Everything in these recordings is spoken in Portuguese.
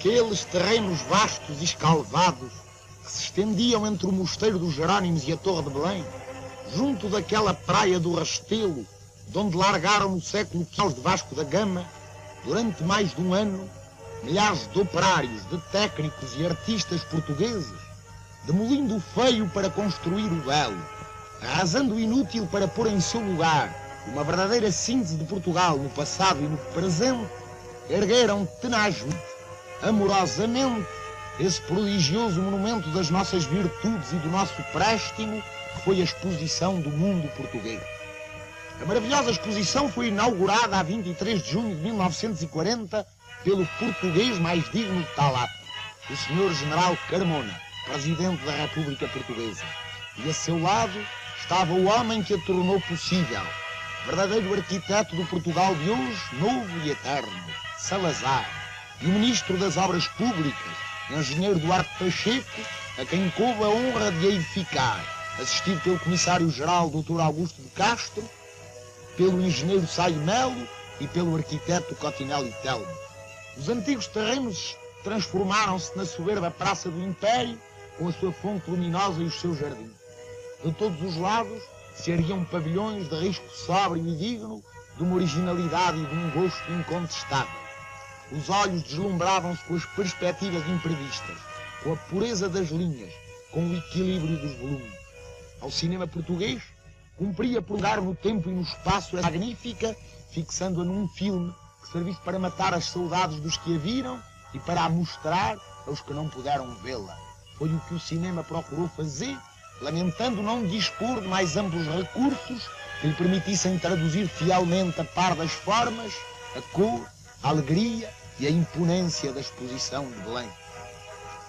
Aqueles terrenos vastos e escalvados que se estendiam entre o Mosteiro dos Jerónimos e a Torre de Belém, junto daquela praia do Restelo, de onde largaram no século XV de Vasco da Gama, durante mais de um ano, milhares de operários, de técnicos e artistas portugueses, demolindo o feio para construir o belo, arrasando o inútil para pôr em seu lugar uma verdadeira síntese de Portugal no passado e no presente, ergueram tenazmente, amorosamente, esse prodigioso monumento das nossas virtudes e do nosso préstimo, que foi a exposição do mundo português. A maravilhosa exposição foi inaugurada a 23 de junho de 1940 pelo português mais digno de tal ato, o Sr. General Carmona, Presidente da República Portuguesa. E a seu lado estava o homem que a tornou possível, verdadeiro arquiteto do Portugal de hoje, novo e eterno, Salazar, e o Ministro das Obras Públicas, Engenheiro Duarte Pacheco, a quem coube a honra de a edificar, assistido pelo Comissário-Geral Dr. Augusto de Castro, pelo Engenheiro Saio Melo e pelo Arquiteto Cotinelli Telmo. Os antigos terrenos transformaram-se na soberba Praça do Império, com a sua fonte luminosa e os seus jardins. De todos os lados se erguiam pavilhões de risco sóbrio e digno, de uma originalidade e de um gosto incontestável. Os olhos deslumbravam-se com as perspectivas imprevistas, com a pureza das linhas, com o equilíbrio dos volumes. Ao cinema português, cumpria prolongar no tempo e no espaço a magnífica, fixando-a num filme que servisse para matar as saudades dos que a viram e para a mostrar aos que não puderam vê-la. Foi o que o cinema procurou fazer, lamentando não dispor de mais amplos recursos que lhe permitissem traduzir fielmente a par das formas, a cor, a alegria e a imponência da exposição de Belém.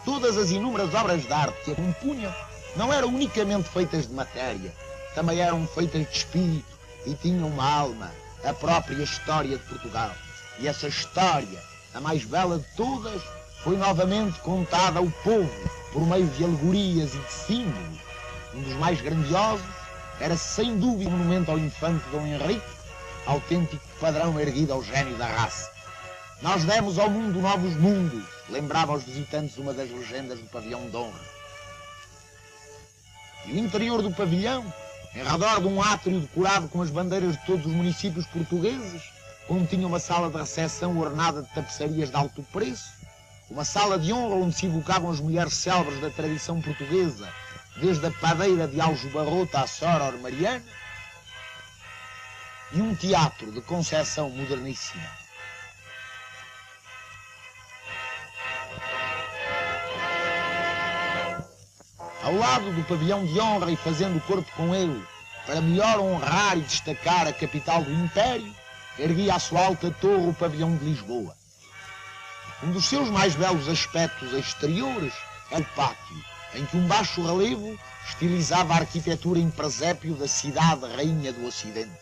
Todas as inúmeras obras de arte que a compunham não eram unicamente feitas de matéria, também eram feitas de espírito e tinham uma alma, a própria história de Portugal. E essa história, a mais bela de todas, foi novamente contada ao povo por meio de alegorias e de símbolos. Um dos mais grandiosos era sem dúvida o monumento ao infante Dom Henrique, autêntico padrão erguido ao gênio da raça. Nós demos ao mundo novos mundos, lembrava aos visitantes uma das legendas do pavilhão de honra. E o interior do pavilhão, em redor de um átrio decorado com as bandeiras de todos os municípios portugueses, continha uma sala de recepção ornada de tapeçarias de alto preço, uma sala de honra onde se evocavam as mulheres célebres da tradição portuguesa, desde a padeira de Aljubarrota à Soror Mariana, e um teatro de concepção moderníssima. Ao lado do pavilhão de honra e fazendo corpo com ele, para melhor honrar e destacar a capital do Império, erguia à sua alta torre o pavilhão de Lisboa. Um dos seus mais belos aspectos exteriores é o pátio, em que um baixo relevo estilizava a arquitetura em presépio da cidade rainha do Ocidente.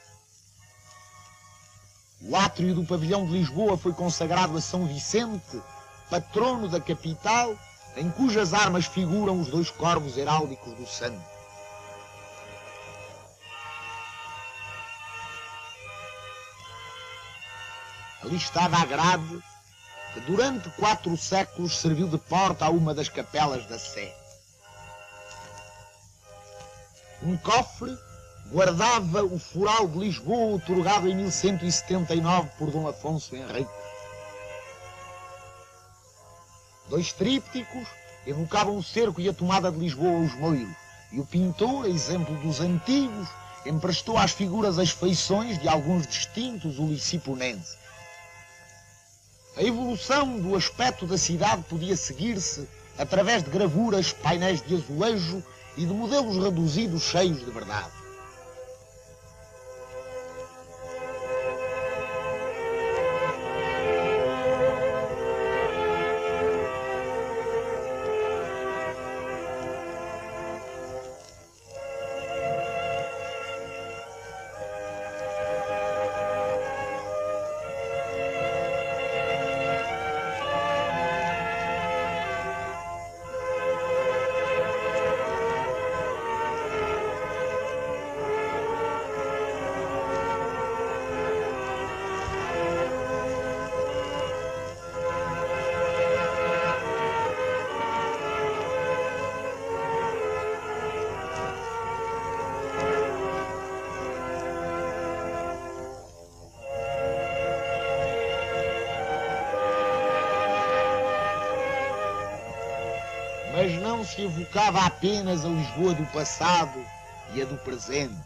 O átrio do pavilhão de Lisboa foi consagrado a São Vicente, patrono da capital, em cujas armas figuram os dois corvos heráldicos do santo. Ali estava a grade que durante 4 séculos serviu de porta a uma das capelas da Sé. Um cofre guardava o foral de Lisboa, otorgado em 1179 por Dom Afonso Henriques. 2 trípticos evocavam o cerco e a tomada de Lisboa aos moiros, e o pintor, a exemplo dos antigos, emprestou às figuras as feições de alguns distintos uliciponenses. A evolução do aspecto da cidade podia seguir-se através de gravuras, painéis de azulejo e de modelos reduzidos cheios de verdade. mas não se evocava apenas a Lisboa do passado e a do presente.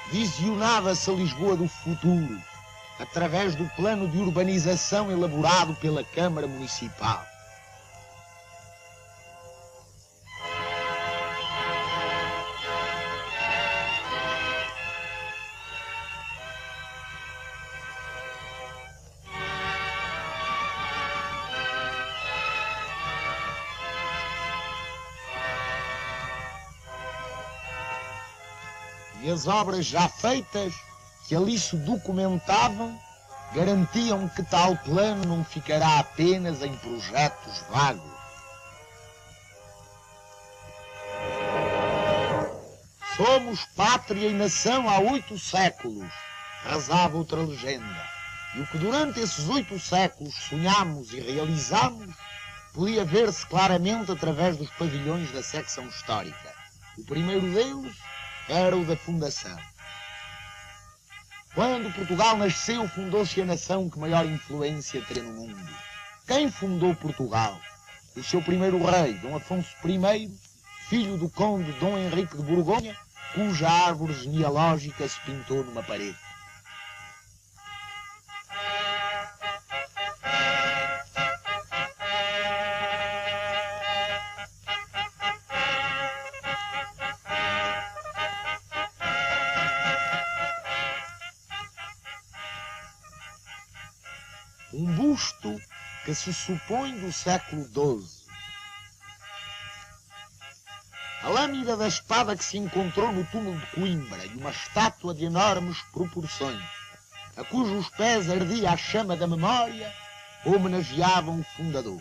Visionava-se a Lisboa do futuro, através do plano de urbanização elaborado pela Câmara Municipal. E as obras já feitas, que ali se documentavam, garantiam que tal plano não ficará apenas em projetos vagos. Somos pátria e nação há 8 séculos, rezava outra legenda. E o que durante esses 8 séculos sonhamos e realizamos, podia ver-se claramente através dos pavilhões da secção histórica. O primeiro deles era o da fundação. Quando Portugal nasceu, fundou-se a nação que maior influência teria no mundo. Quem fundou Portugal? O seu primeiro rei, Dom Afonso I, filho do conde Dom Henrique de Borgonha, cuja árvore genealógica se pintou numa parede. Um busto que se supõe do século XII. A lâmina da espada que se encontrou no túmulo de Coimbra e uma estátua de enormes proporções, a cujos pés ardia a chama da memória, homenageavam o fundador.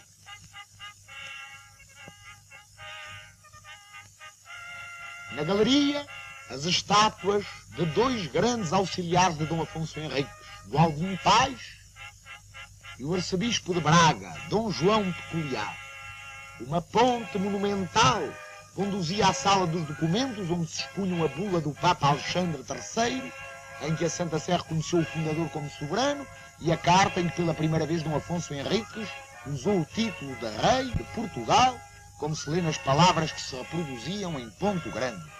Na galeria, as estátuas de 2 grandes auxiliares de Dom Afonso Henriques, do Alvim Paz e o arcebispo de Braga, Dom João Peculiar. Uma ponte monumental conduzia à sala dos documentos, onde se expunham a bula do Papa Alexandre III, em que a Santa Sé reconheceu o fundador como soberano, e a carta em que pela primeira vez Dom Afonso Henriques usou o título de Rei de Portugal, como se lê nas palavras que se reproduziam em ponto grande.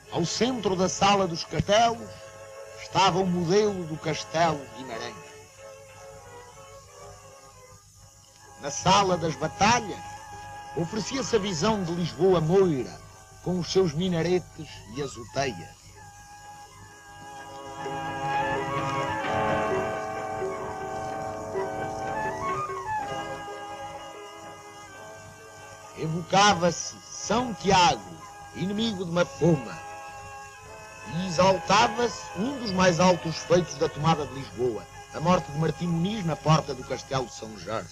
Ao centro da sala dos castelos estava o modelo do castelo de Guimarães. Na sala das batalhas oferecia-se a visão de Lisboa Moira, com os seus minaretes e azoteias. Evocava-se São Tiago, inimigo de Mafoma, e exaltava-se um dos mais altos feitos da tomada de Lisboa, a morte de Martim Muniz na porta do Castelo de São Jorge.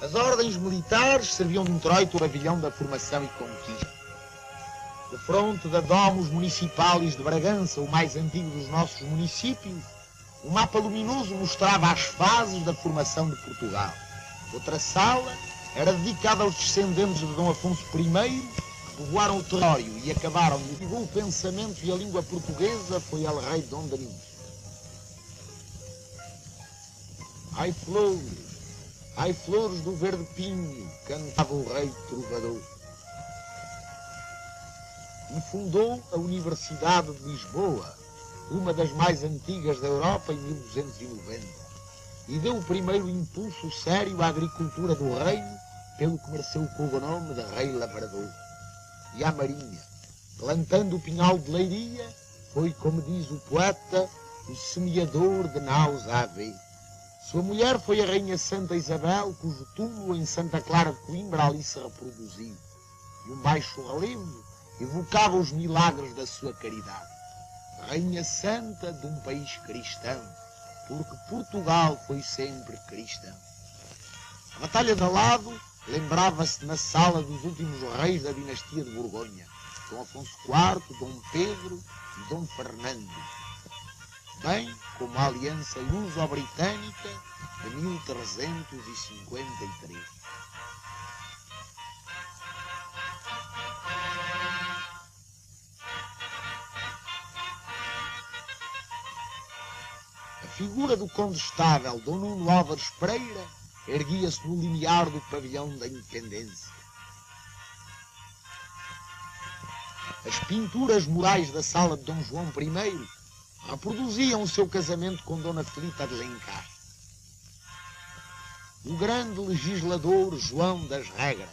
As ordens militares serviam de introito ao pavilhão da formação e conquista. De fronte da Domus Municipalis de Bragança, o mais antigo dos nossos municípios, um mapa luminoso mostrava as fases da formação de Portugal. Outra sala era dedicada aos descendentes de Dom Afonso I, povoaram o território e acabaram de divulgar o pensamento e a língua portuguesa, foi El Rei Dom Danis. Ai flores do verde pinho, cantava o rei trovador. E fundou a Universidade de Lisboa, uma das mais antigas da Europa, em 1290, e deu o primeiro impulso sério à agricultura do reino, pelo que mereceu o cognome de Rei Lavrador. E à marinha, plantando o pinhal de Leiria, foi, como diz o poeta, o semeador de naus à vez. Sua mulher foi a Rainha Santa Isabel, cujo túmulo em Santa Clara de Coimbra ali se reproduziu, e um baixo relevo evocava os milagres da sua caridade. Rainha Santa de um país cristão, porque Portugal foi sempre cristão. A Batalha de Alado lembrava-se na sala dos últimos reis da dinastia de Borgonha, Dom Afonso IV, Dom Pedro e Dom Fernando, bem como a aliança luso-britânica de 1353. figura do condestável Dom Nuno Álvares Pereira erguia-se no limiar do pavilhão da Independência. As pinturas murais da sala de Dom João I reproduziam o seu casamento com Dona Filipa de Lencastre. O grande legislador João das Regras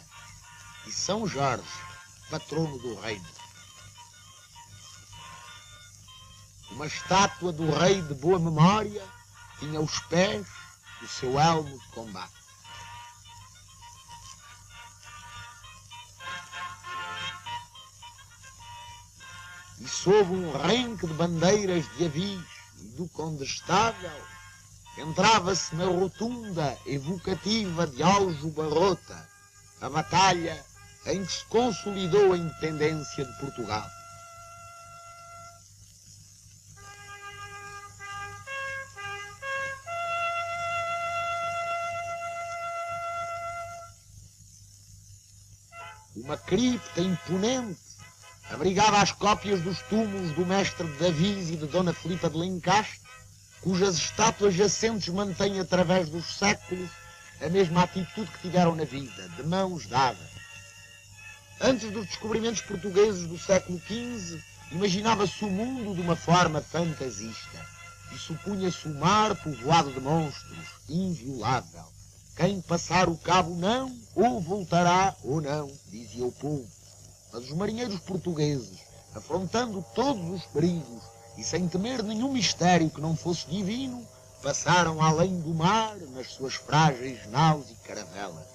e São Jorge, patrono do reino. Uma estátua do rei de boa memória tinha aos pés o seu elmo de combate. E sob um renque de bandeiras de avis e do condestável, entrava-se na rotunda evocativa de Aljubarrota, a batalha em que se consolidou a independência de Portugal. Uma cripta imponente abrigava as cópias dos túmulos do mestre de Davis e de Dona Filipa de Lencastre, cujas estátuas jacentes mantêm através dos séculos a mesma atitude que tiveram na vida, de mãos dadas. Antes dos descobrimentos portugueses do século XV, imaginava-se o mundo de uma forma fantasista e supunha-se o mar povoado de monstros, inviolável. Quem passar o cabo não, ou voltará ou não, dizia o povo. Mas os marinheiros portugueses, afrontando todos os perigos e sem temer nenhum mistério que não fosse divino, passaram além do mar nas suas frágeis naus e caravelas.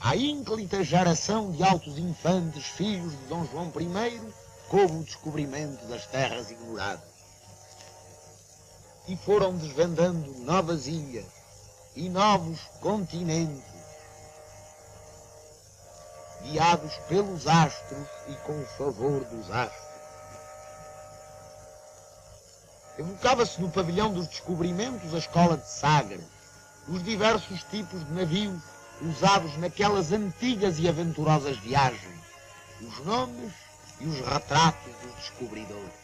À ínclita geração de altos infantes, filhos de Dom João I, coube o descobrimento das terras ignoradas. E foram desvendando novas ilhas e novos continentes, guiados pelos astros e com o favor dos astros. Evocava-se no pavilhão dos descobrimentos a escola de Sagres, os diversos tipos de navios usados naquelas antigas e aventurosas viagens, os nomes e os retratos dos descobridores.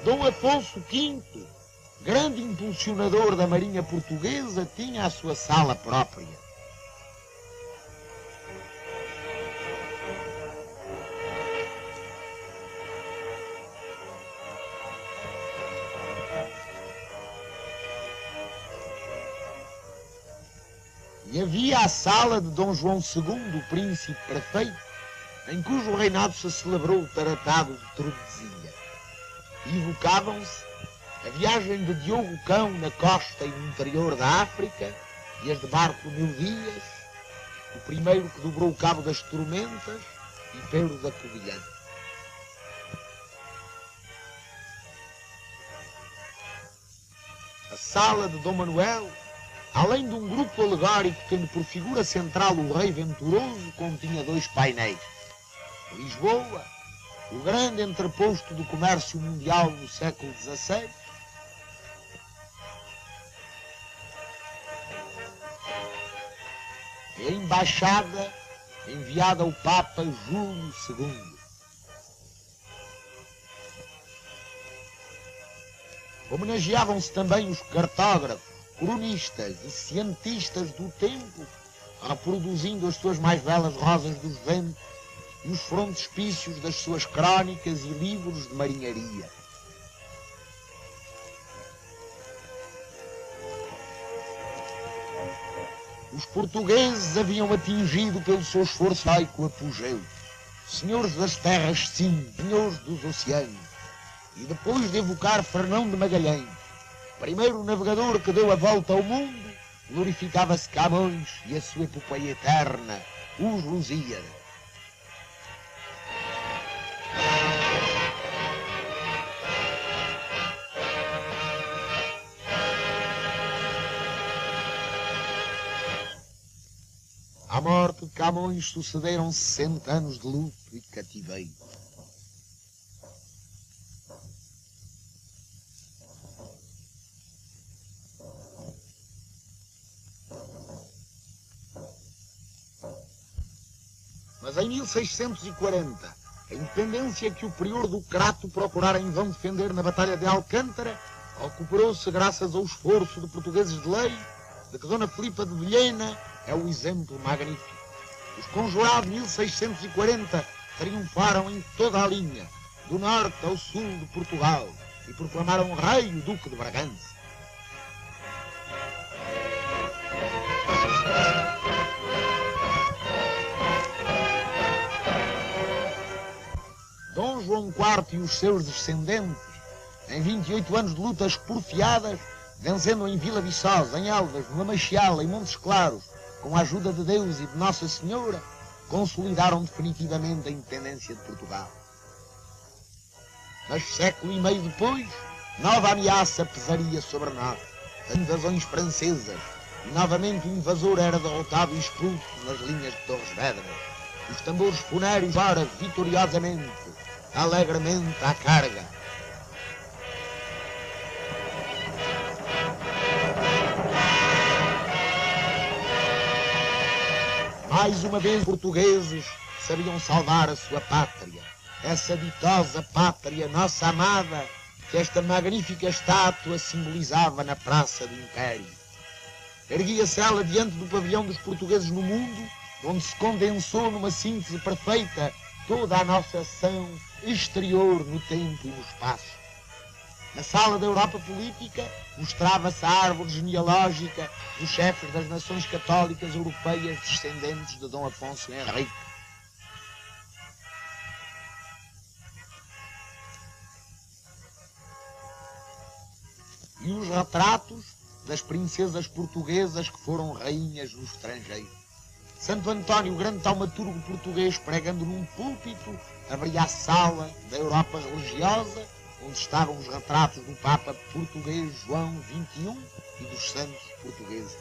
Dom Afonso V, grande impulsionador da marinha portuguesa, tinha a sua sala própria. E havia a sala de Dom João II, o príncipe prefeito, em cujo reinado se celebrou o Tratado de Tordesilhas. E evocavam-se a viagem de Diogo Cão na costa e no interior da África e as de Bartolomeu Dias, o primeiro que dobrou o Cabo das Tormentas e Pedro da Covilhã. A sala de Dom Manuel, além de um grupo alegórico tendo por figura central o rei venturoso, continha 2 painéis. Lisboa, o grande entreposto do comércio mundial no século XVI, e a embaixada enviada ao Papa Júlio II. Homenageavam-se também os cartógrafos, cronistas e cientistas do tempo, reproduzindo as suas mais belas rosas dos ventos e os frontispícios das suas crónicas e livros de marinharia. Os portugueses haviam atingido pelo seu esforço heroico apogeu, senhores das terras sim, senhores dos oceanos, e depois de evocar Fernão de Magalhães, primeiro navegador que deu a volta ao mundo, glorificava-se Camões e a sua epopeia eterna, os Lusíadas. À morte de Camões sucederam 60 anos de luto e cativeiro. Mas em 1640, a independência que o prior do Crato procurara em vão defender na Batalha de Alcântara recuperou-se graças ao esforço de portugueses de lei, de que Dona Filipa de Vilhena é o exemplo magnífico. Os conjurados de 1640 triunfaram em toda a linha, do norte ao sul de Portugal, e proclamaram rei o Duque de Bragança. Dom João IV e os seus descendentes, em 28 anos de lutas porfiadas, vencendo em Vila Viçosa, em Elvas, no Lamachial, em Montes Claros, com a ajuda de Deus e de Nossa Senhora, consolidaram definitivamente a independência de Portugal. Mas século e meio depois, nova ameaça pesaria sobre nós, as invasões francesas, e novamente o invasor era derrotado e expulso nas linhas de Torres Vedras. Os tambores funéreos ora vitoriosamente, alegremente à carga. Mais uma vez, portugueses sabiam salvar a sua pátria, essa ditosa pátria, nossa amada, que esta magnífica estátua simbolizava na Praça do Império. Erguia-se ela diante do pavilhão dos portugueses no mundo, onde se condensou numa síntese perfeita toda a nossa ação exterior no tempo e no espaço. Na sala da Europa Política mostrava-se a árvore genealógica dos chefes das nações católicas europeias descendentes de Dom Afonso Henrique. E os retratos das princesas portuguesas que foram rainhas no estrangeiro. Santo António, o grande taumaturgo português, pregando num púlpito, abria a sala da Europa religiosa, onde estavam os retratos do Papa português João XXI e dos santos portugueses.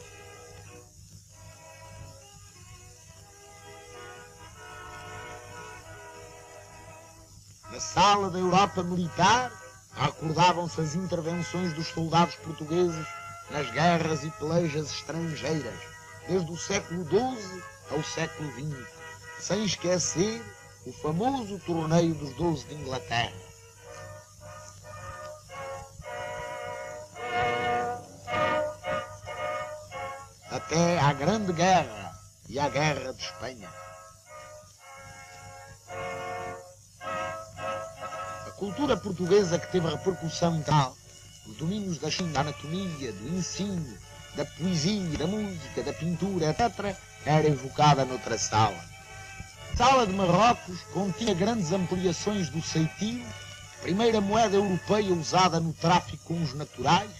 Na sala da Europa militar, recordavam-se as intervenções dos soldados portugueses nas guerras e pelejas estrangeiras, desde o século XII ao século XX, sem esquecer o famoso torneio dos 12 de Inglaterra. Até à Grande Guerra e à Guerra de Espanha. A cultura portuguesa que teve repercussão internacional, os domínios da anatomia, do ensino, da poesia, da música, da pintura, etc., era evocada noutra sala. A sala de Marrocos continha grandes ampliações do ceitil, primeira moeda europeia usada no tráfico com os naturais,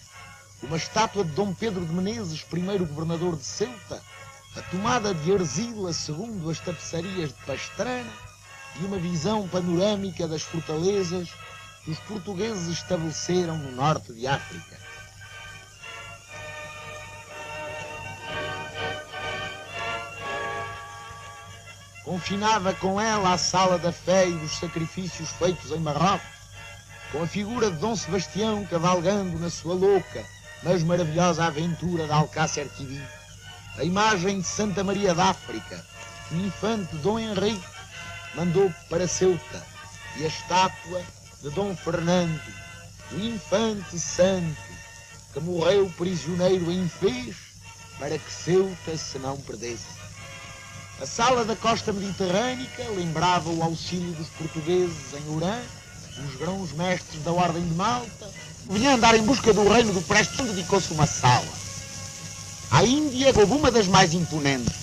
uma estátua de Dom Pedro de Menezes, primeiro governador de Ceuta, a tomada de Arzila segundo as tapeçarias de Pastrana e uma visão panorâmica das fortalezas que os portugueses estabeleceram no norte de África. Confinava com ela a sala da fé e dos sacrifícios feitos em Marrocos, com a figura de Dom Sebastião cavalgando na sua louca, mas maravilhosa aventura de Alcácer Quibir, a imagem de Santa Maria da África, que o infante Dom Henrique mandou para Ceuta, e a estátua de Dom Fernando, o infante santo, que morreu prisioneiro em Fez, para que Ceuta se não perdesse. A sala da costa mediterrânica lembrava o auxílio dos portugueses em Urã, os grãos mestres da Ordem de Malta. Vinha andar em busca do reino do Prestes, onde dedicou-se uma sala. À Índia houve uma das mais imponentes.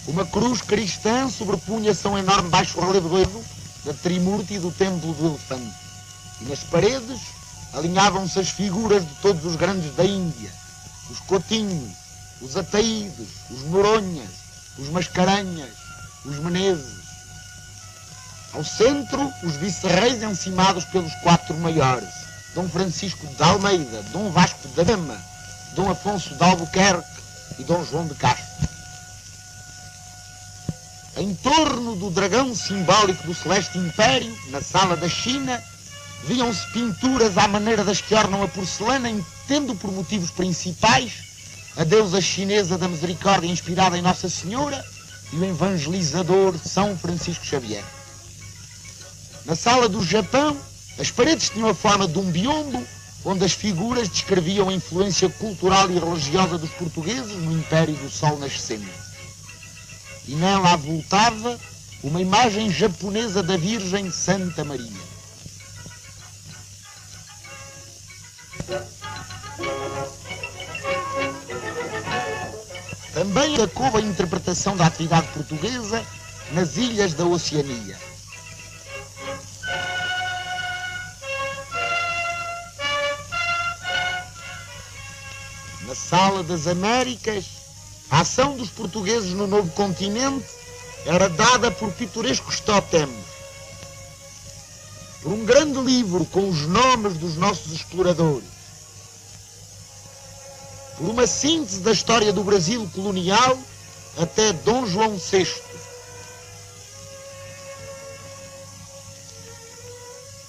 Uma cruz cristã sobrepunha-se a um enorme baixo relevo doido da Trimurti do Templo do Elefante. E nas paredes alinhavam-se as figuras de todos os grandes da Índia. Os Cotinhos, os Ataídos, os Noronhas, os Mascarenhas, os Menezes. Ao centro, os vice-reis encimados pelos quatro maiores: Dom Francisco de Almeida, Dom Vasco da Gama, Dom Afonso de Albuquerque e Dom João de Castro. Em torno do dragão simbólico do Celeste Império, na sala da China, viam-se pinturas à maneira das que ornam a porcelana, tendo por motivos principais a deusa chinesa da misericórdia inspirada em Nossa Senhora e o evangelizador São Francisco Xavier. Na sala do Japão, as paredes tinham a forma de um biombo, onde as figuras descreviam a influência cultural e religiosa dos portugueses no Império do Sol Nascente. E nela avultava uma imagem japonesa da Virgem Santa Maria. Também destacou a interpretação da atividade portuguesa nas ilhas da Oceania. Na Sala das Américas, a ação dos portugueses no novo continente era dada por pitorescos tótems, por um grande livro com os nomes dos nossos exploradores, por uma síntese da história do Brasil colonial até Dom João VI.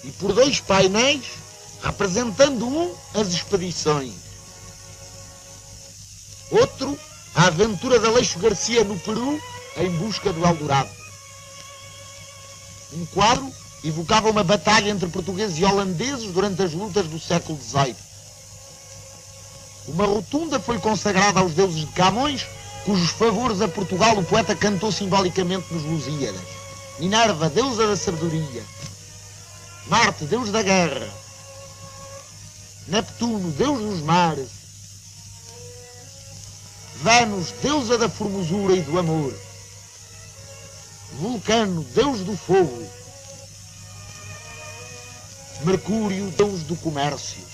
E por dois painéis, representando as expedições, outro, a aventura de Aleixo Garcia no Peru em busca do Eldorado. Um quadro evocava uma batalha entre portugueses e holandeses durante as lutas do século XVIII. Uma rotunda foi consagrada aos deuses de Camões, cujos favores a Portugal o poeta cantou simbolicamente nos Lusíadas. Minerva, deusa da sabedoria. Marte, deus da guerra. Neptuno, deus dos mares. Vênus, deusa da formosura e do amor. Vulcano, deus do fogo. Mercúrio, deus do comércio.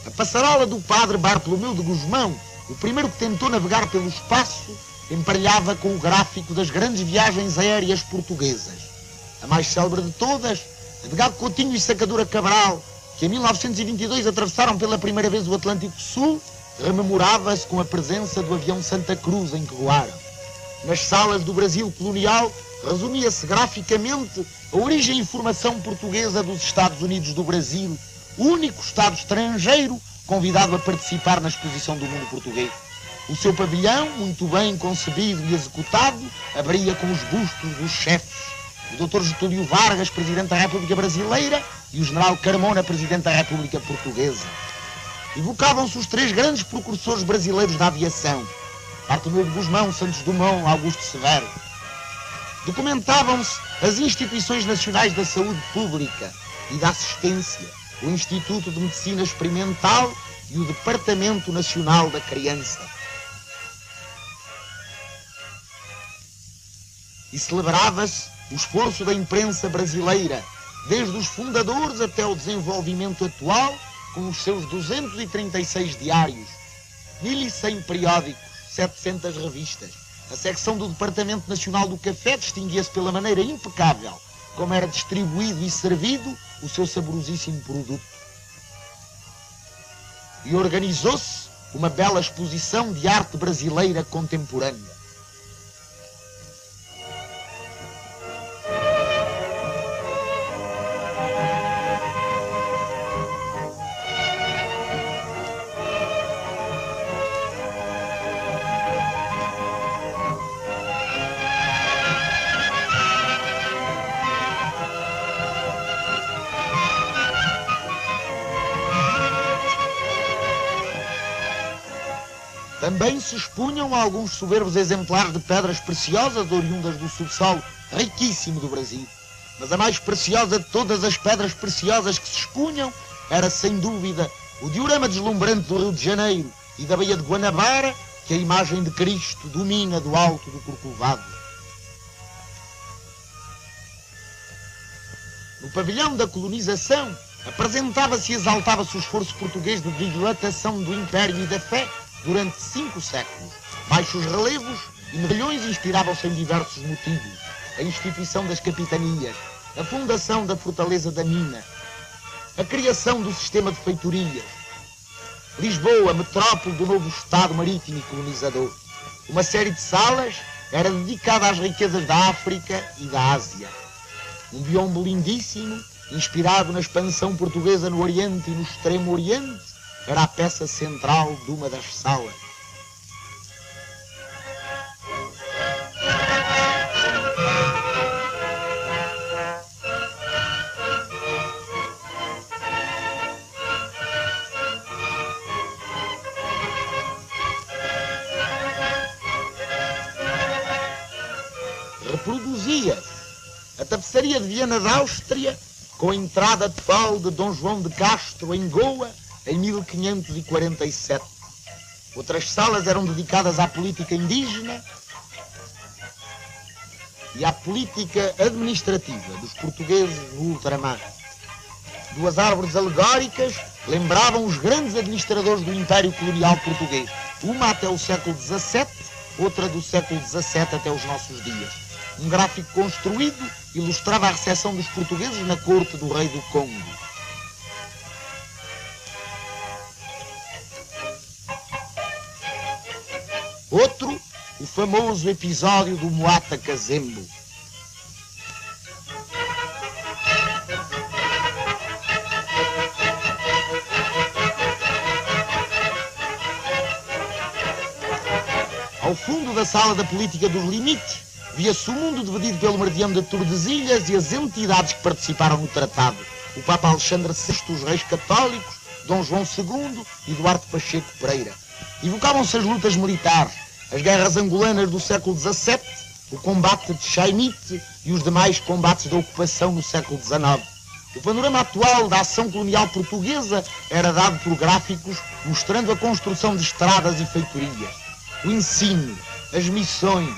A passarela do padre Bartolomeu de Gusmão, o primeiro que tentou navegar pelo espaço, emparelhava com o gráfico das grandes viagens aéreas portuguesas. A mais célebre de todas, a de Gado Coutinho e Sacadura Cabral, que em 1922 atravessaram pela primeira vez o Atlântico Sul, rememorava-se com a presença do avião Santa Cruz em que voaram. Nas salas do Brasil colonial, resumia-se graficamente a origem e formação portuguesa dos Estados Unidos do Brasil, o único Estado estrangeiro convidado a participar na exposição do mundo português. O seu pavilhão, muito bem concebido e executado, abria com os bustos dos chefes, o Dr. Getúlio Vargas, Presidente da República Brasileira, e o General Carmona, Presidente da República Portuguesa. Evocavam-se os três grandes precursores brasileiros da aviação, Bartolomeu de Gusmão, Santos Dumont, Augusto Severo. Documentavam-se as instituições nacionais da saúde pública e da assistência, o Instituto de Medicina Experimental e o Departamento Nacional da Criança. E celebrava-se o esforço da imprensa brasileira, desde os fundadores até o desenvolvimento atual, com os seus 236 diários, 1.100 periódicos, 700 revistas. A secção do Departamento Nacional do Café distinguia-se pela maneira impecável como era distribuído e servido o seu saborosíssimo produto. E organizou-se uma bela exposição de arte brasileira contemporânea. Também se expunham alguns soberbos exemplares de pedras preciosas oriundas do subsolo riquíssimo do Brasil. Mas a mais preciosa de todas as pedras preciosas que se expunham era, sem dúvida, o diorama deslumbrante do Rio de Janeiro e da Baía de Guanabara, que a imagem de Cristo domina do alto do Corcovado. No pavilhão da colonização, apresentava-se e exaltava-se o esforço português de dilatação do Império e da fé durante 5 séculos. Baixos relevos e medalhões inspiravam-se em diversos motivos. A instituição das capitanias, a fundação da fortaleza da mina, a criação do sistema de feitorias, Lisboa, metrópole do novo Estado marítimo e colonizador. Uma série de salas era dedicada às riquezas da África e da Ásia. Um biombo lindíssimo, inspirado na expansão portuguesa no Oriente e no Extremo Oriente, era a peça central de uma das salas. reproduzia a tapeçaria de Viana da Áustria com a entrada de pau de Dom João de Castro em Goa em 1547. Outras salas eram dedicadas à política indígena e à política administrativa dos portugueses no ultramar. Duas árvores alegóricas lembravam os grandes administradores do Império Colonial Português, uma até o século XVII, outra do século XVII até os nossos dias. Um gráfico construído ilustrava a recepção dos portugueses na corte do rei do Congo. Outro, o famoso episódio do Moata Kazembo. Ao fundo da sala da política dos limites, via-se o mundo dividido pelo meridiano de Tordesilhas e as entidades que participaram no tratado. O Papa Alexandre VI, os reis católicos, Dom João II e Duarte Pacheco Pereira. Evocavam-se as lutas militares, as guerras angolanas do século XVII, o combate de Chaimite e os demais combates da ocupação no século XIX. O panorama atual da ação colonial portuguesa era dado por gráficos mostrando a construção de estradas e feitorias, o ensino, as missões,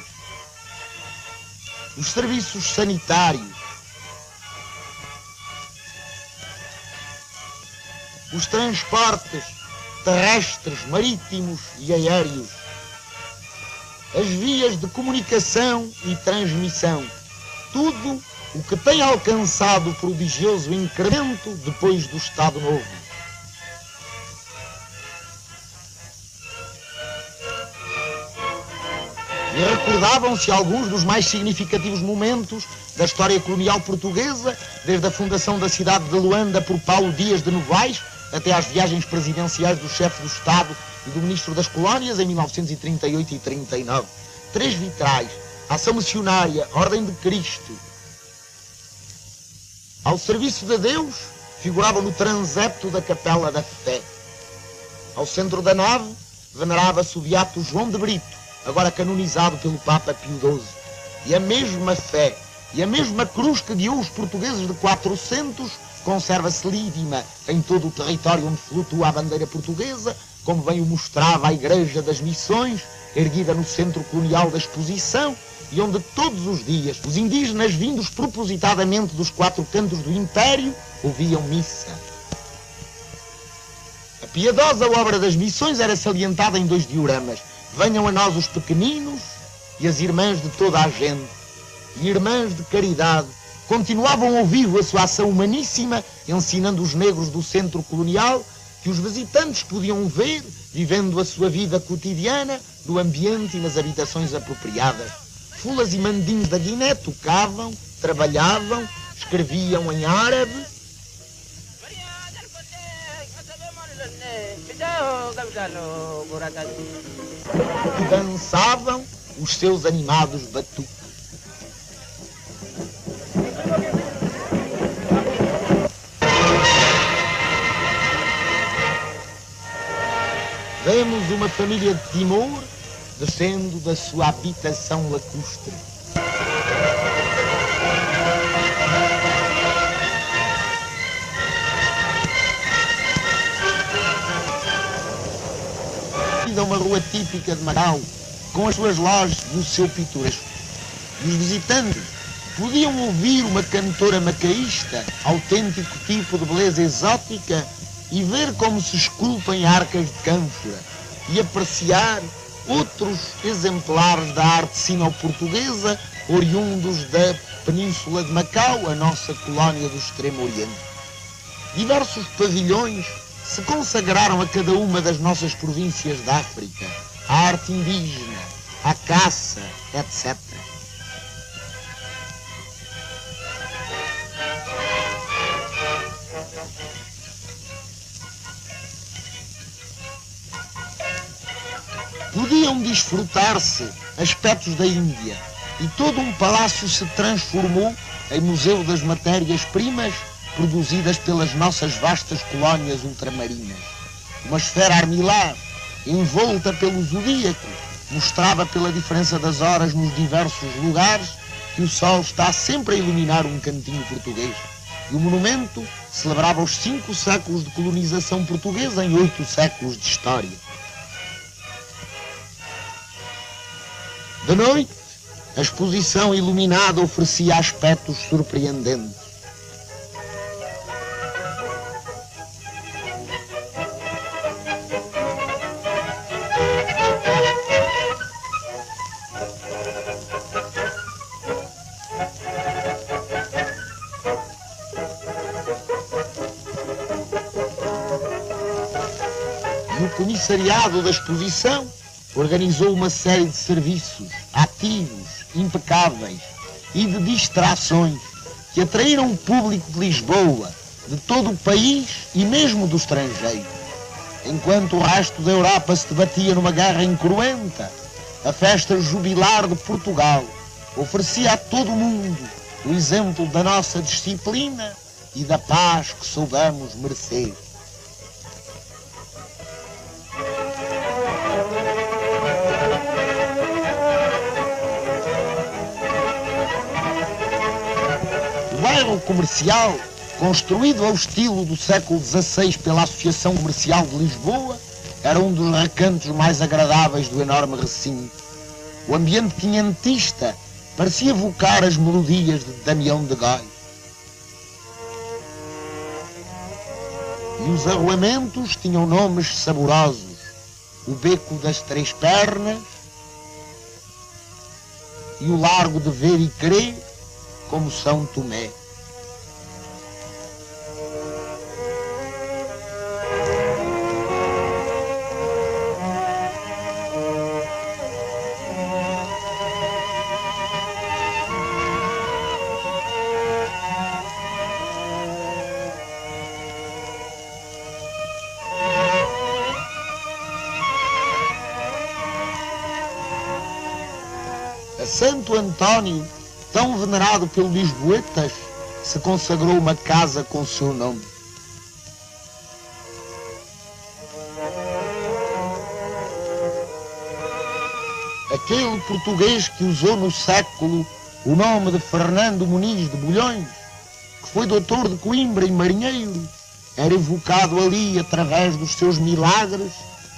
os serviços sanitários, os transportes terrestres, marítimos e aéreos, as vias de comunicação e transmissão, tudo o que tem alcançado o prodigioso incremento depois do Estado Novo. E recordavam-se alguns dos mais significativos momentos da história colonial portuguesa, desde a fundação da cidade de Luanda por Paulo Dias de Novaes, até às viagens presidenciais do chefe do Estado e do Ministro das Colónias em 1938 e 39. 3 vitrais, ação missionária, Ordem de Cristo. Ao serviço de Deus, figuravam no transepto da Capela da Fé. Ao centro da nave, venerava-se o beato João de Brito, agora canonizado pelo Papa Pio XII. E a mesma fé, e a mesma cruz que guiou os portugueses de 400, conserva-se lídima em todo o território onde flutua a bandeira portuguesa, como bem o mostrava a Igreja das Missões, erguida no centro colonial da exposição, e onde todos os dias os indígenas vindos propositadamente dos 4 cantos do Império ouviam missa. A piedosa obra das missões era salientada em 2 dioramas: venham a nós os pequeninos e as irmãs de toda a gente, e irmãs de caridade, continuavam ao vivo a sua ação humaníssima, ensinando os negros do centro colonial que os visitantes podiam ver, vivendo a sua vida cotidiana, no ambiente e nas habitações apropriadas. Fulas e mandinhos da Guiné tocavam, trabalhavam, escreviam em árabe e dançavam os seus animados batuques. Vemos uma família de Timor descendo da sua habitação lacustre. A uma rua típica de Macau, com as suas lojas e o seu pitoresco. E os visitantes podiam ouvir uma cantora macaísta, autêntico tipo de beleza exótica, e ver como se esculpem arcas de cânfora, e apreciar outros exemplares da arte sino-portuguesa, oriundos da Península de Macau, a nossa colónia do Extremo Oriente. Diversos pavilhões se consagraram a cada uma das nossas províncias da África, à arte indígena, à caça, etc. Podiam desfrutar-se aspectos da Índia, e todo um palácio se transformou em museu das matérias-primas produzidas pelas nossas vastas colónias ultramarinas. Uma esfera armilar, envolta pelo zodíaco, mostrava pela diferença das horas nos diversos lugares que o sol está sempre a iluminar um cantinho português. E o monumento celebrava os 5 séculos de colonização portuguesa em 8 séculos de história. De noite, a exposição iluminada oferecia aspectos surpreendentes. E o comissariado da exposição organizou uma série de serviços ativos, impecáveis e de distrações que atraíram o público de Lisboa, de todo o país e mesmo do estrangeiro. Enquanto o resto da Europa se debatia numa guerra incruenta, a festa jubilar de Portugal oferecia a todo o mundo o exemplo da nossa disciplina e da paz que soubemos merecer. O bairro comercial, construído ao estilo do século XVI pela Associação Comercial de Lisboa, era um dos recantos mais agradáveis do enorme recinto. O ambiente quinhentista parecia evocar as melodias de Damião de Góis. E os arruamentos tinham nomes saborosos: o Beco das Três Pernas e o Largo de Ver e Crer, como São Tomé. A Santo António, tão venerado pelos lisboetas, se consagrou uma casa com o seu nome. Aquele português que usou no século o nome de Fernando Muniz de Bulhões, que foi doutor de Coimbra e marinheiro, era evocado ali através dos seus milagres,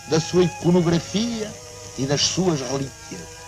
da sua iconografia e das suas relíquias.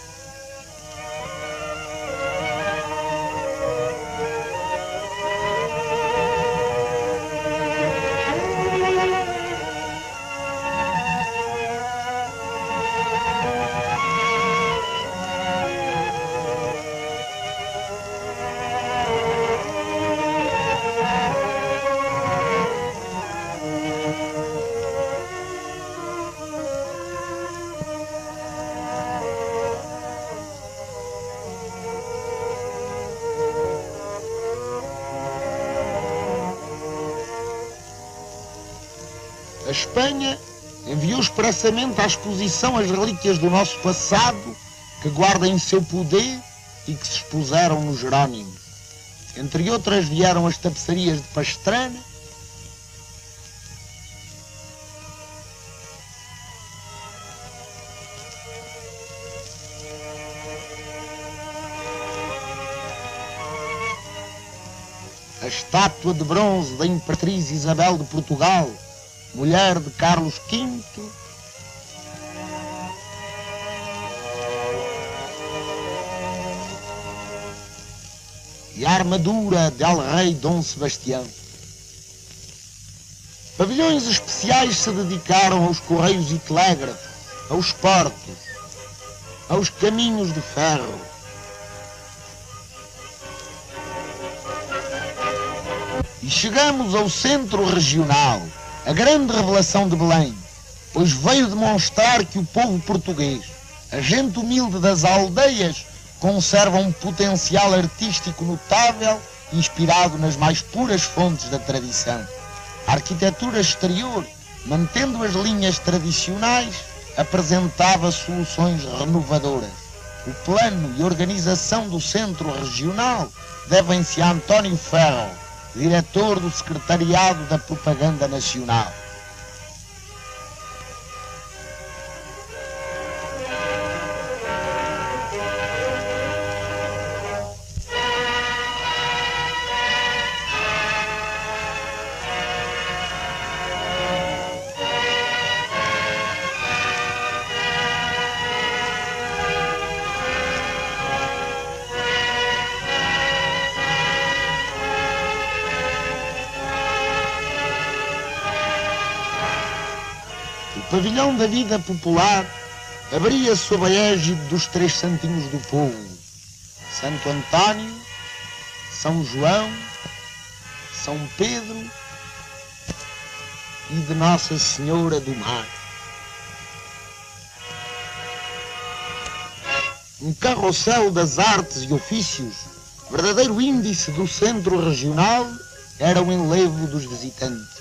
A Espanha enviou expressamente à exposição as relíquias do nosso passado que guarda em seu poder e que se expuseram nos Jerónimos. Entre outras vieram as tapeçarias de Pastrana, a estátua de bronze da Imperatriz Isabel de Portugal, mulher de Carlos V, e a armadura de El-Rei Dom Sebastião. Pavilhões especiais se dedicaram aos correios e telégrafos, aos portos, aos caminhos de ferro. E chegamos ao centro regional, a grande revelação de Belém, pois veio demonstrar que o povo português, a gente humilde das aldeias, conserva um potencial artístico notável, inspirado nas mais puras fontes da tradição. A arquitetura exterior, mantendo as linhas tradicionais, apresentava soluções renovadoras. O plano e organização do centro regional devem-se a António Ferro, diretor do Secretariado da Propaganda Nacional. pavilhão da vida popular abria-se sob a égide dos três santinhos do povo: Santo António, São João, São Pedro e de Nossa Senhora do Mar. Um carrossel das artes e ofícios, verdadeiro índice do centro regional, era o enlevo dos visitantes.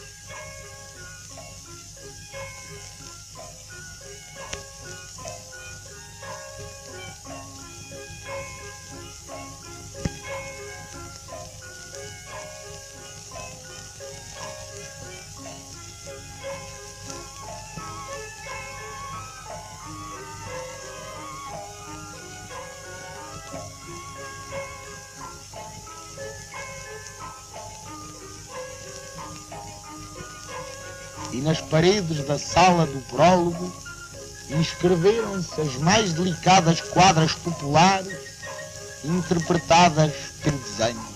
E nas paredes da sala do prólogo inscreveram-se as mais delicadas quadras populares interpretadas pelo desenho.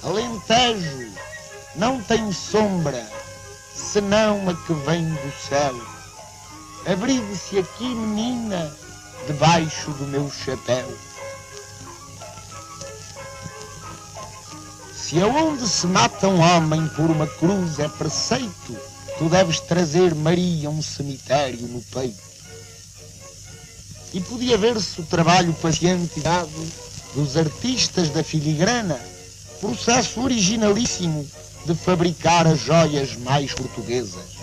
Alentejo não tem sombra senão a que vem do céu. Abrigue-se aqui, menina, debaixo do meu chapéu. Se aonde se mata um homem por uma cruz é preceito, tu deves trazer Maria um cemitério no peito. E podia ver-se o trabalho paciente e dado dos artistas da filigrana, processo originalíssimo de fabricar as joias mais portuguesas.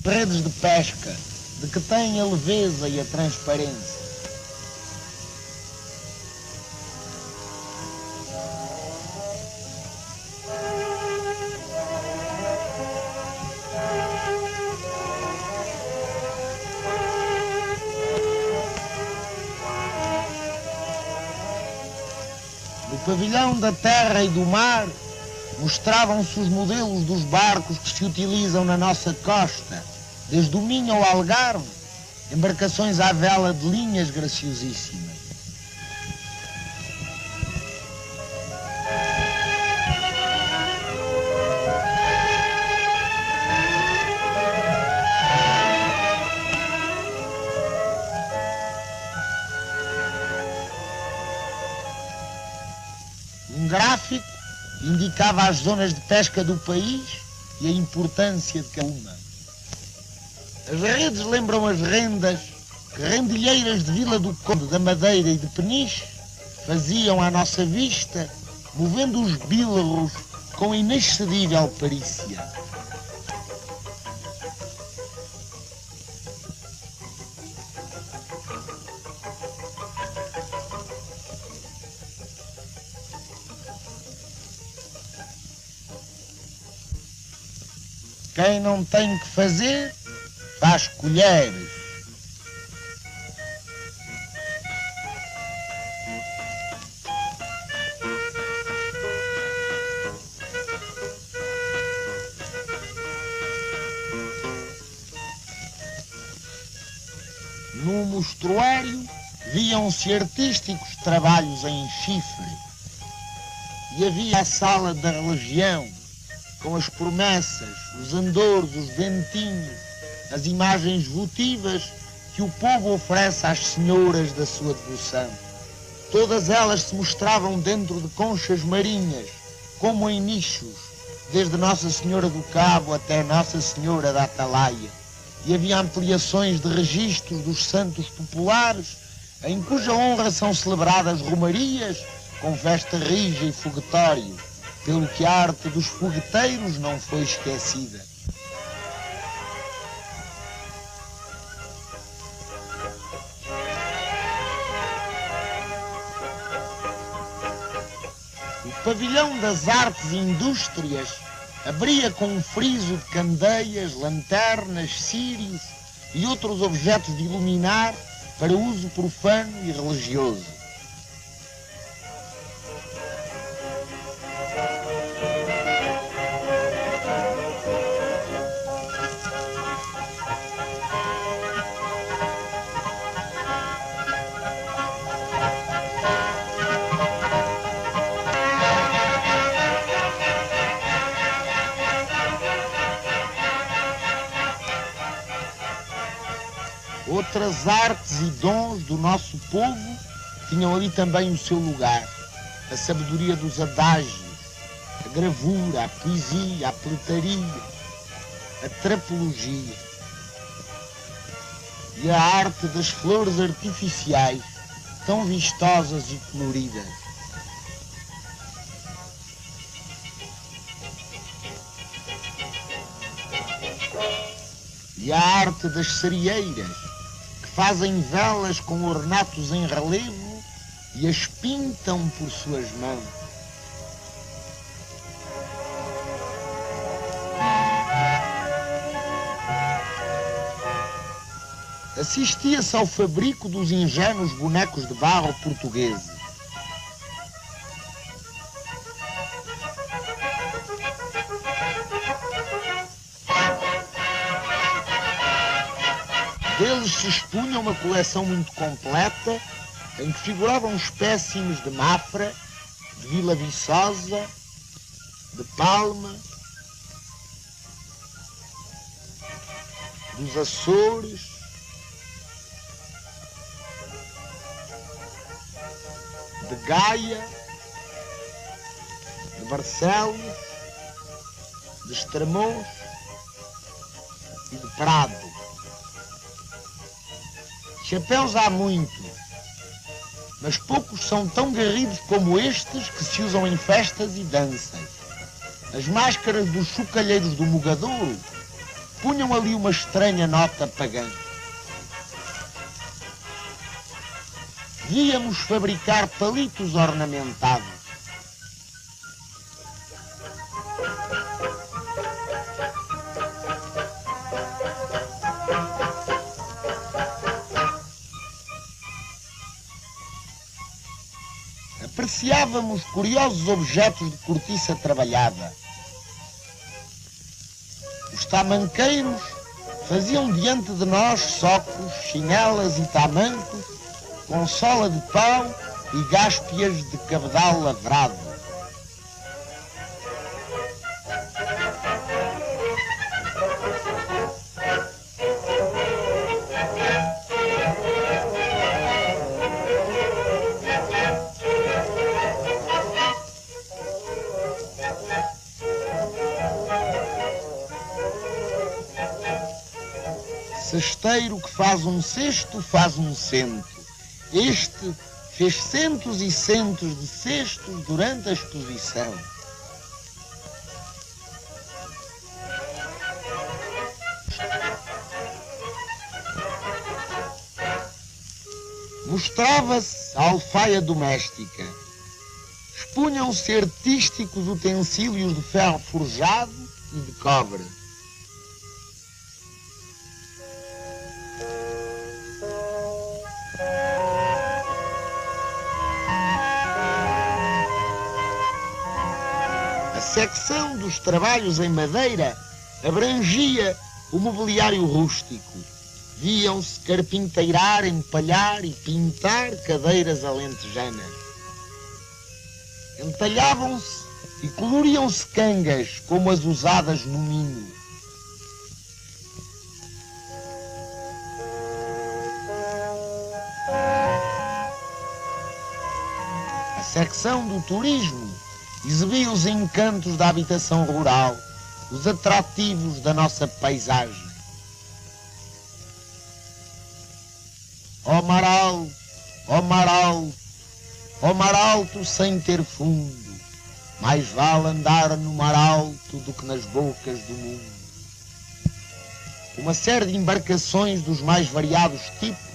Redes de pesca, de que têm a leveza e a transparência. No pavilhão da terra e do mar, mostravam-se os modelos dos barcos que se utilizam na nossa costa, desde o Minho ao Algarve, embarcações à vela de linhas graciosíssimas. Um gráfico indicava as zonas de pesca do país e a importância de cada uma. As redes lembram as rendas que rendilheiras de Vila do Conde, da Madeira e de Peniche faziam à nossa vista, movendo os bílaros com inexcedível perícia. Quem não tem que fazer, faz colheres. No mostruário viam-se artísticos trabalhos em chifre. E havia a sala da religião, com as promessas, os andouros, os ventinhos, as imagens votivas que o povo oferece às senhoras da sua devoção. Todas elas se mostravam dentro de conchas marinhas, como em nichos, desde Nossa Senhora do Cabo até Nossa Senhora da Atalaia. E havia ampliações de registros dos santos populares, em cuja honra são celebradas romarias, com festa rija e foguetório, pelo que a arte dos fogueteiros não foi esquecida. O pavilhão das artes e indústrias abria com um friso de candeias, lanternas, círios e outros objetos de iluminar para uso profano e religioso. Outras artes e dons do nosso povo tinham ali também o seu lugar. A sabedoria dos adágios, a gravura, a poesia, a peletaria, a trapologia e a arte das flores artificiais, tão vistosas e coloridas. E a arte das cereeiras, fazem velas com ornatos em relevo e as pintam por suas mãos. Assistia-se ao fabrico dos ingênuos bonecos de barro portugueses. Deles se expunha uma coleção muito completa, em que figuravam espécimes de Mafra, de Vila Viçosa, de Palma, dos Açores, de Gaia, de Barcelos, de Estremoz e de Prado. Chapéus há muito, mas poucos são tão garridos como estes que se usam em festas e danças. As máscaras dos chocalheiros do Mogadouro punham ali uma estranha nota pagã. Víamos fabricar palitos ornamentados. Apreciávamos curiosos objetos de cortiça trabalhada. Os tamanqueiros faziam diante de nós socos, chinelas e tamancos com sola de pau e gáspias de cabedal lavrado. Cesteiro que faz um cesto, faz um cento. Este fez centos e centos de cestos durante a exposição. Mostrava-se a alfaia doméstica. Expunham-se artísticos utensílios de ferro forjado e de cobre. A secção dos trabalhos em madeira abrangia o mobiliário rústico. Viam-se carpinteirar, empalhar e pintar cadeiras alentejanas. Entalhavam-se e coloriam-se cangas como as usadas no Minho. A secção do turismo exibia os encantos da habitação rural, os atrativos da nossa paisagem. Ó mar alto, ó mar alto, ó mar alto sem ter fundo, mais vale andar no mar alto do que nas bocas do mundo. Uma série de embarcações dos mais variados tipos,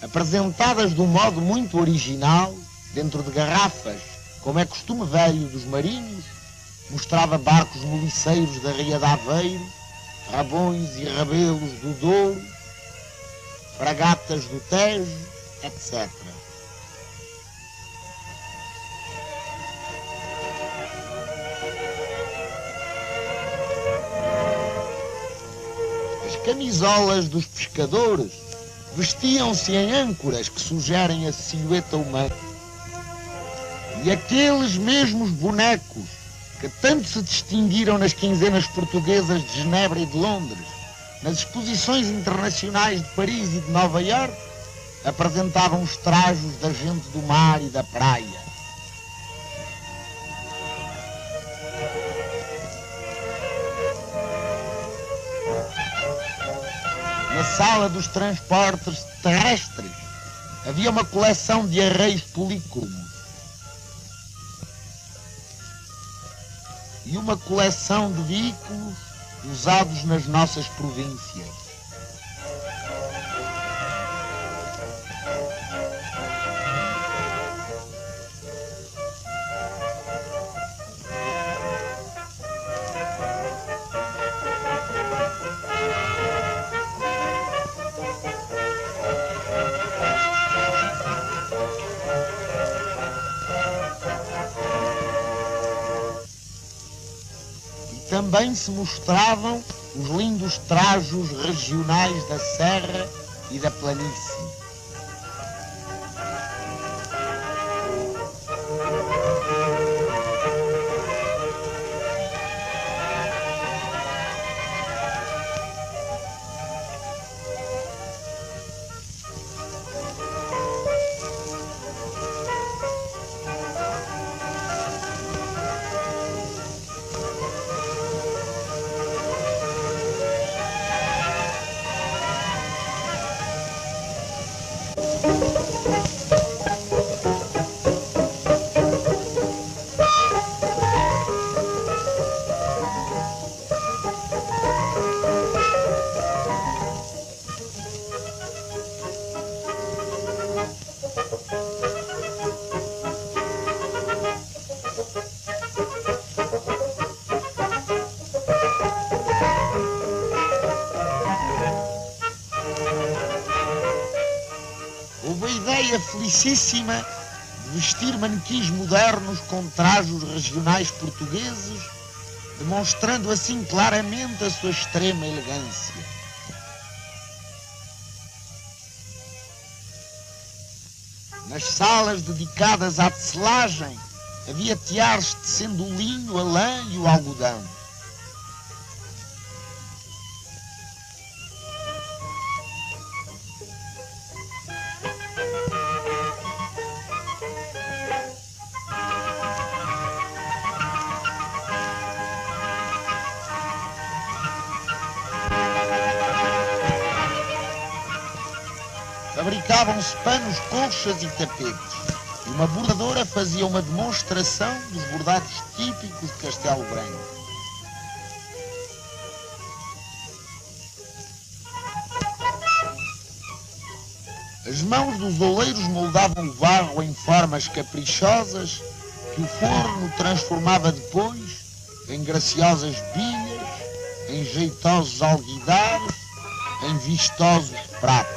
apresentadas de um modo muito original, dentro de garrafas, como é costume velho dos marinhos, mostrava barcos moliceiros da Ria de Aveiro, rabões e rabelos do Douro, fragatas do Tejo, etc. As camisolas dos pescadores vestiam-se em âncoras que sugerem a silhueta humana. E aqueles mesmos bonecos que tanto se distinguiram nas quinzenas portuguesas de Genebra e de Londres, nas exposições internacionais de Paris e de Nova Iorque, apresentavam os trajos da gente do mar e da praia. Na sala dos transportes terrestres havia uma coleção de arreios polícromos e uma coleção de veículos usados nas nossas províncias. Também se mostravam os lindos trajos regionais da serra e da planície. Houve a ideia felicíssima de vestir manequins modernos com trajos regionais portugueses, demonstrando assim claramente a sua extrema elegância. Nas salas dedicadas à tecelagem havia teares tecendo o linho, a lã e o algodão. Fabricavam-se panos, colchas e tapetes, e uma bordadora fazia uma demonstração dos bordados típicos de Castelo Branco. As mãos dos oleiros moldavam o barro em formas caprichosas que o forno transformava depois em graciosas bilhas, em jeitosos alguidares, em vistosos pratos.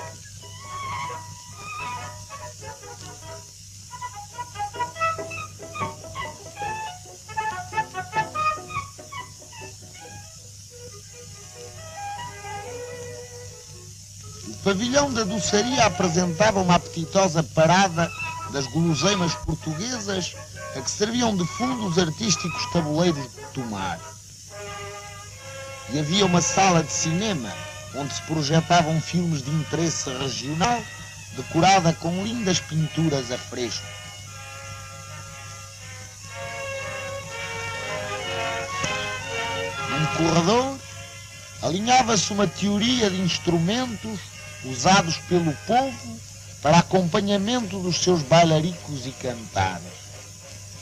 O pavilhão da doçaria apresentava uma apetitosa parada das guloseimas portuguesas a que serviam de fundo os artísticos tabuleiros de tomar. E havia uma sala de cinema onde se projetavam filmes de interesse regional, decorada com lindas pinturas a fresco. Num corredor, alinhava-se uma teoria de instrumentos usados pelo povo para acompanhamento dos seus bailaricos e cantadas.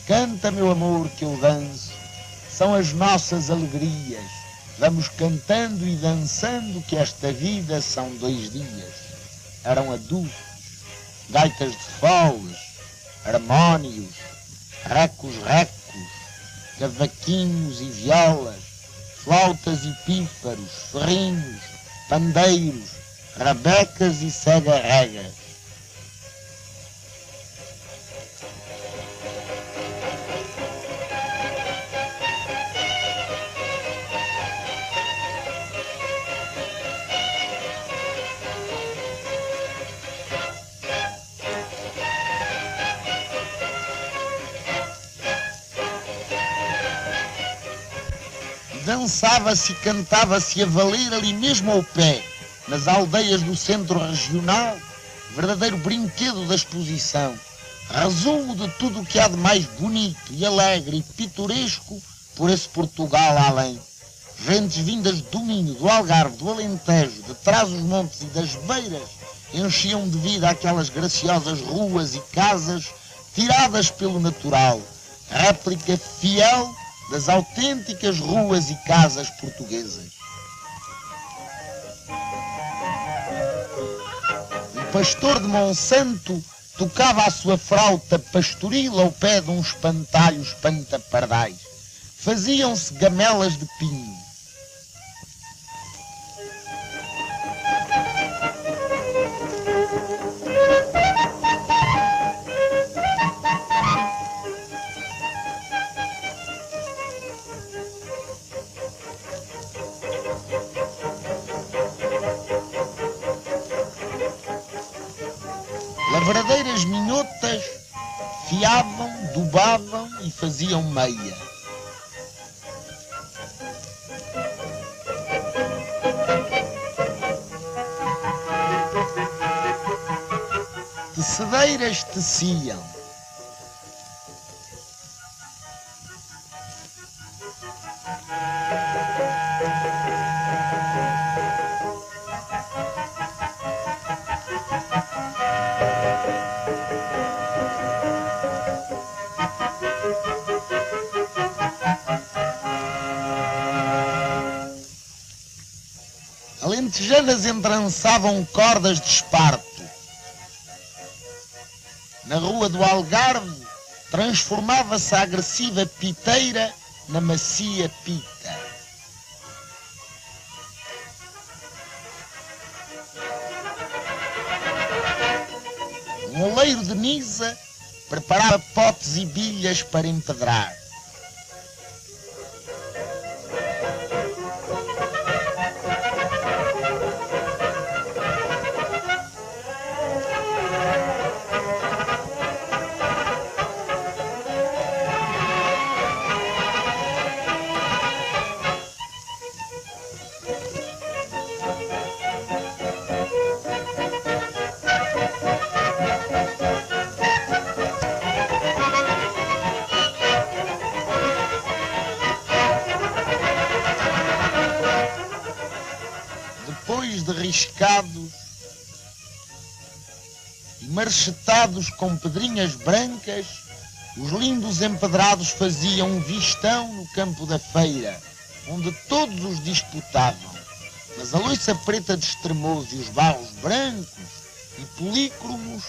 Canta, meu amor, que eu danço, são as nossas alegrias. Vamos cantando e dançando que esta vida são 2 dias. Eram adultos, gaitas de foles, harmónios, recos, cavaquinhos e violas, flautas e pífaros, ferrinhos, pandeiros, rabecas e cega-regas. Dançava-se e cantava-se a valer ali mesmo ao pé, nas aldeias do centro regional, verdadeiro brinquedo da exposição, resumo de tudo o que há de mais bonito e alegre e pitoresco por esse Portugal além. Gentes vindas do Minho, do Algarve, do Alentejo, de Trás-os-Montes e das Beiras, enchiam de vida aquelas graciosas ruas e casas tiradas pelo natural, réplica fiel das autênticas ruas e casas portuguesas. O pastor de Monsanto tocava a sua flauta pastoril ao pé de um espantalho espantapardais. Faziam-se gamelas de pinho. Lavradeiras minhotas fiavam, dobavam e faziam meia. Tecedeiras teciam. Alentejanas entrançavam cordas de esparto. Na rua do Algarve transformava-se a agressiva piteira na macia pita. Um oleiro de Nisa preparava potes e bilhas para empedrar. Depois de riscados e marchetados com pedrinhas brancas, os lindos empedrados faziam um vistão no campo da feira, onde todos os disputavam. Mas a louça preta de Estremoso e os barros brancos e polícromos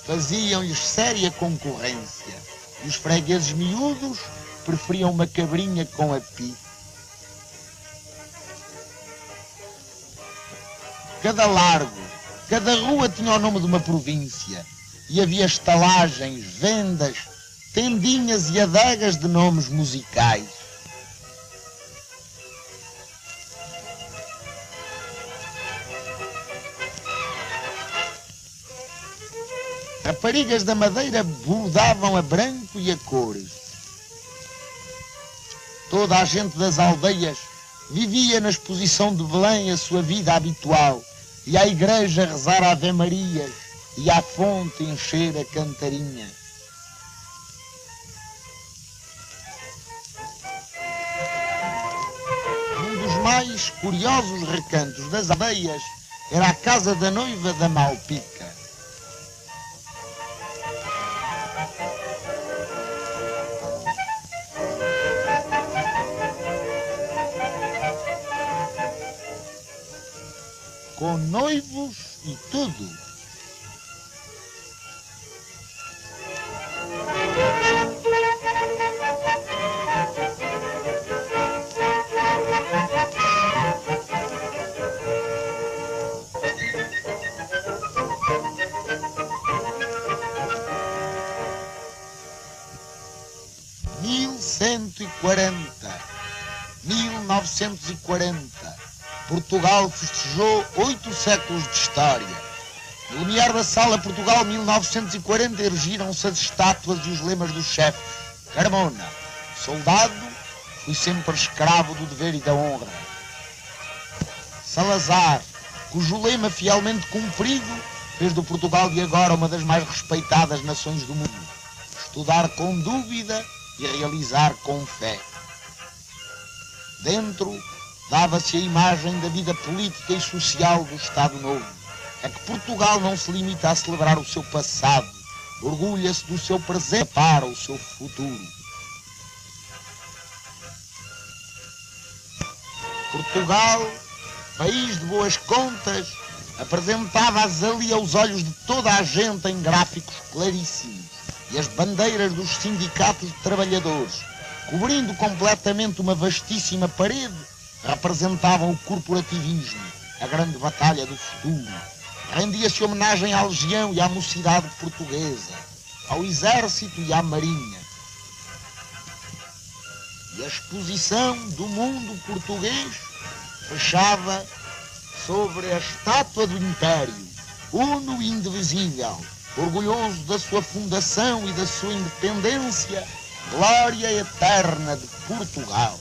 faziam-lhes séria concorrência, e os fregueses miúdos preferiam uma cabrinha com api. Cada largo, cada rua tinha o nome de uma província, e havia estalagens, vendas, tendinhas e adegas de nomes musicais. A raparigas da Madeira bordavam a branco e a cores. Toda a gente das aldeias vivia na exposição de Belém a sua vida habitual, e à igreja rezar ave-marias e à fonte encher a cantarinha. Um dos mais curiosos recantos das aldeias era a casa da noiva da Malpica. Com noivos e tudo. ...1940... Portugal festejou 8 séculos de história. No lumiar da Sala Portugal 1940 erigiram-se as estátuas e os lemas dos chefes. Carmona, soldado, fui sempre escravo do dever e da honra. Salazar, cujo lema fielmente cumprido fez do Portugal de agora uma das mais respeitadas nações do mundo. Estudar com dúvida e realizar com fé. Dentro dava-se a imagem da vida política e social do Estado Novo. É que Portugal não se limita a celebrar o seu passado, orgulha-se do seu presente para o seu futuro. Portugal, país de boas contas, apresentava-as ali aos olhos de toda a gente em gráficos claríssimos, e as bandeiras dos sindicatos de trabalhadores, cobrindo completamente uma vastíssima parede, representavam o corporativismo, a grande batalha do futuro. Rendia-se homenagem à legião e à mocidade portuguesa, ao exército e à marinha. E a exposição do mundo português fechava sobre a estátua do Império, uno e indivisível, orgulhoso da sua fundação e da sua independência, glória eterna de Portugal.